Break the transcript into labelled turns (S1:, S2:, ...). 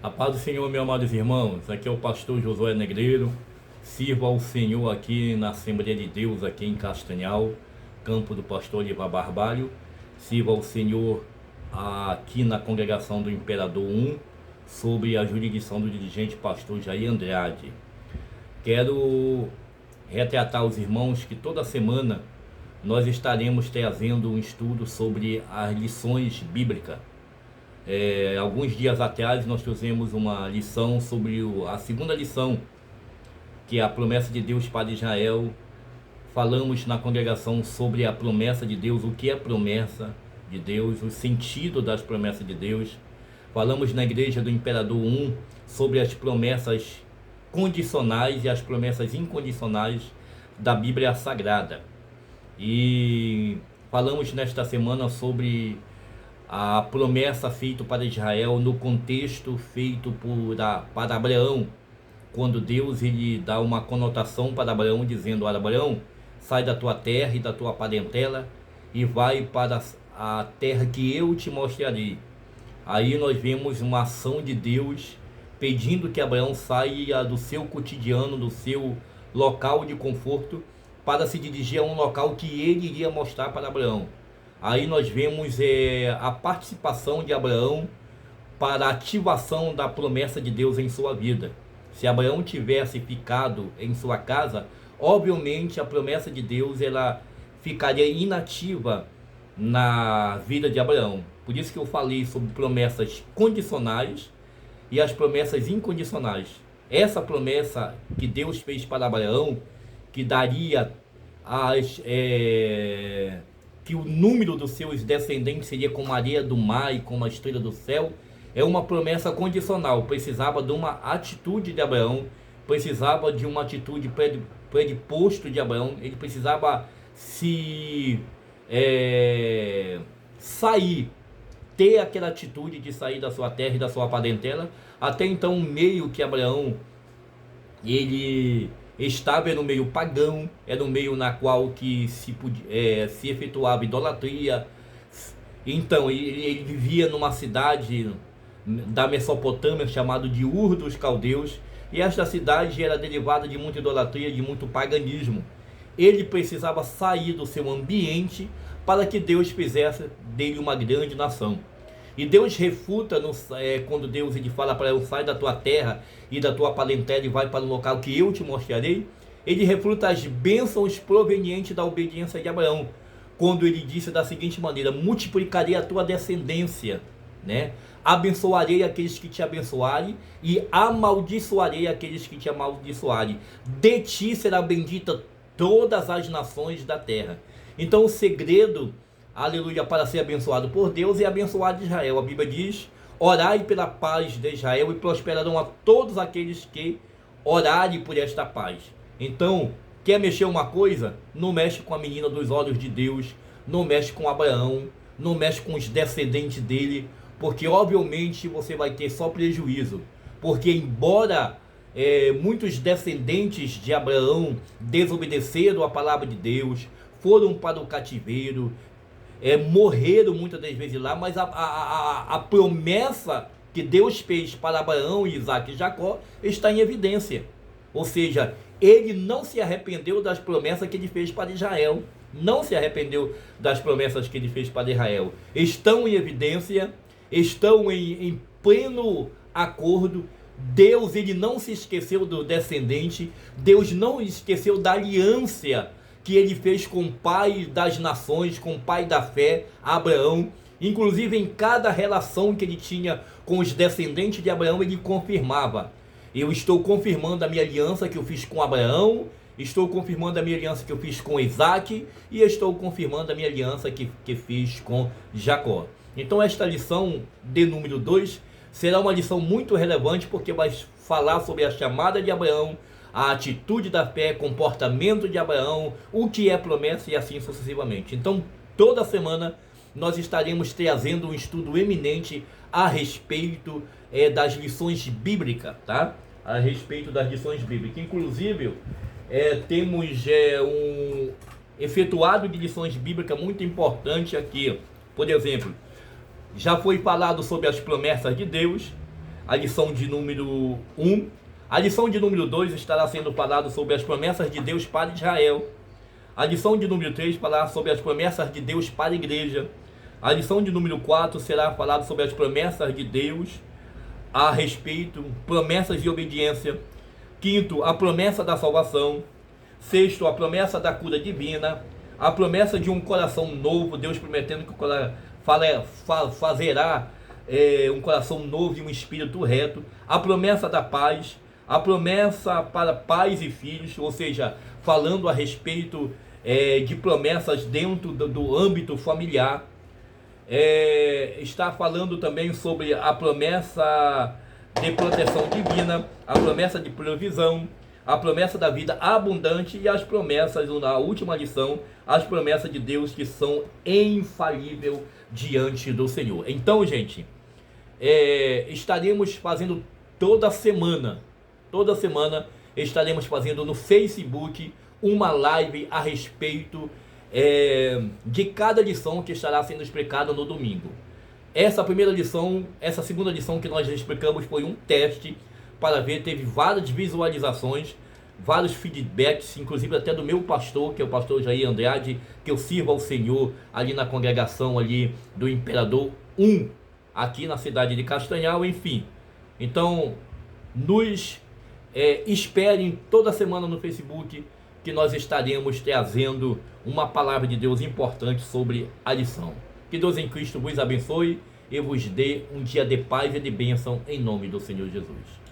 S1: A paz do Senhor, meus amados irmãos, aqui é o pastor Josué Negreiro, sirvo ao Senhor aqui na Assembleia de Deus, aqui em Castanhal, campo do pastor Olivar Barbalho, sirvo ao Senhor aqui na congregação do Imperador 1, sobre a jurisdição do dirigente pastor Jair Andrade. Quero retratar aos irmãos que toda semana nós estaremos trazendo um estudo sobre as lições bíblicas. Alguns dias atrás nós trouxemos uma lição sobre a segunda lição, que é a promessa de Deus para Israel. Falamos na congregação sobre a promessa de Deus, o que é promessa de Deus, o sentido das promessas de Deus. Falamos na igreja do Imperador 1 sobre as promessas condicionais e as promessas incondicionais da Bíblia Sagrada. E falamos nesta semana sobre a promessa feita para Israel no contexto feito para Abraão, quando Deus ele dá uma conotação para Abraão, dizendo: olha, Abraão, sai da tua terra e da tua parentela e vai para a terra que eu te mostrarei. Aí nós vemos uma ação de Deus pedindo que Abraão saia do seu cotidiano, do seu local de conforto, para se dirigir a um local que ele iria mostrar para Abraão. Aí nós vemos a participação de Abraão para a ativação da promessa de Deus em sua vida. Se Abraão tivesse ficado em sua casa, obviamente a promessa de Deus ela ficaria inativa na vida de Abraão. Por isso que eu falei sobre promessas condicionais e as promessas incondicionais. Essa promessa que Deus fez para Abraão, que daria que o número dos seus descendentes seria como a areia do mar e como a estrela do céu, é uma promessa condicional. Precisava de uma atitude de Abraão, precisava de uma atitude predisposto de Abraão, ele precisava sair, ter aquela atitude de sair da sua terra e da sua parentela. Até então o meio que Abraão ele estava era um meio pagão, era um meio na qual que se efetuava idolatria. Então ele vivia numa cidade da Mesopotâmia chamada de Ur dos Caldeus, e esta cidade era derivada de muita idolatria, de muito paganismo. Ele precisava sair do seu ambiente para que Deus fizesse dele uma grande nação. E Deus refuta quando Deus ele fala para ele: sai da tua terra e da tua parentela e vai para o local que eu te mostrarei. Ele refuta as bênçãos provenientes da obediência de Abraão, quando ele disse da seguinte maneira: multiplicarei a tua descendência, né? Abençoarei aqueles que te abençoarem e amaldiçoarei aqueles que te amaldiçoarem. De ti será bendita todas as nações da terra. Então o segredo, aleluia, para ser abençoado por Deus é abençoar Israel. A Bíblia diz: orai pela paz de Israel e prosperarão a todos aqueles que orarem por esta paz. Então, quer mexer uma coisa? Não mexe com a menina dos olhos de Deus, não mexe com Abraão, não mexe com os descendentes dele, porque obviamente você vai ter só prejuízo. Porque embora muitos descendentes de Abraão desobedeceram a palavra de Deus, foram para o cativeiro, morreram muitas das vezes lá, mas a promessa que Deus fez para Abraão, Isaac e Jacó está em evidência. Ou seja, ele não se arrependeu das promessas que ele fez para Israel. Não se arrependeu das promessas que ele fez para Israel. Estão em evidência, estão em pleno acordo. Deus ele não se esqueceu do descendente. Deus não esqueceu da aliança que ele fez com o pai das nações, com o pai da fé, Abraão. Inclusive em cada relação que ele tinha com os descendentes de Abraão, ele confirmava: eu estou confirmando a minha aliança que eu fiz com Abraão, estou confirmando a minha aliança que eu fiz com Isaac, e estou confirmando a minha aliança que fiz com Jacó. Então esta lição de número 2 será uma lição muito relevante, porque vai falar sobre a chamada de Abraão, a atitude da fé, comportamento de Abraão, o que é promessa e assim sucessivamente. Então, toda semana nós estaremos trazendo um estudo eminente a respeito das lições bíblicas, tá? A respeito das lições bíblicas. Inclusive, temos um efetuado de lições bíblicas muito importante aqui. Por exemplo, já foi falado sobre as promessas de Deus. a lição de número 1. A lição de número 2 estará sendo falado sobre as promessas de Deus para Israel. A lição de número 3 falará sobre as promessas de Deus para a igreja. A lição de número 4 será falado sobre as promessas de Deus a respeito, promessas de obediência. Quinto, a promessa da salvação. Sexto, a promessa da cura divina. A promessa de um coração novo, Deus prometendo que fazerá um coração novo e um espírito reto. A promessa da paz. A promessa para pais e filhos, ou seja, falando a respeito de promessas dentro do âmbito familiar. Está falando também sobre a promessa de proteção divina, a promessa de provisão, a promessa da vida abundante e as promessas, na última lição, as promessas de Deus que são infalíveis diante do Senhor. Então, gente, estaremos fazendo toda semana estaremos fazendo no Facebook uma live a respeito de cada lição que estará sendo explicada no domingo. Essa segunda lição que nós explicamos foi um teste para ver, teve várias visualizações, vários feedbacks, inclusive até do meu pastor, que é o pastor Jair Andrade, que eu sirvo ao Senhor ali na congregação ali do Imperador 1, aqui na cidade de Castanhal, enfim. Então, esperem toda semana no Facebook que nós estaremos trazendo uma palavra de Deus importante sobre a lição. Que Deus em Cristo vos abençoe e vos dê um dia de paz e de bênção em nome do Senhor Jesus.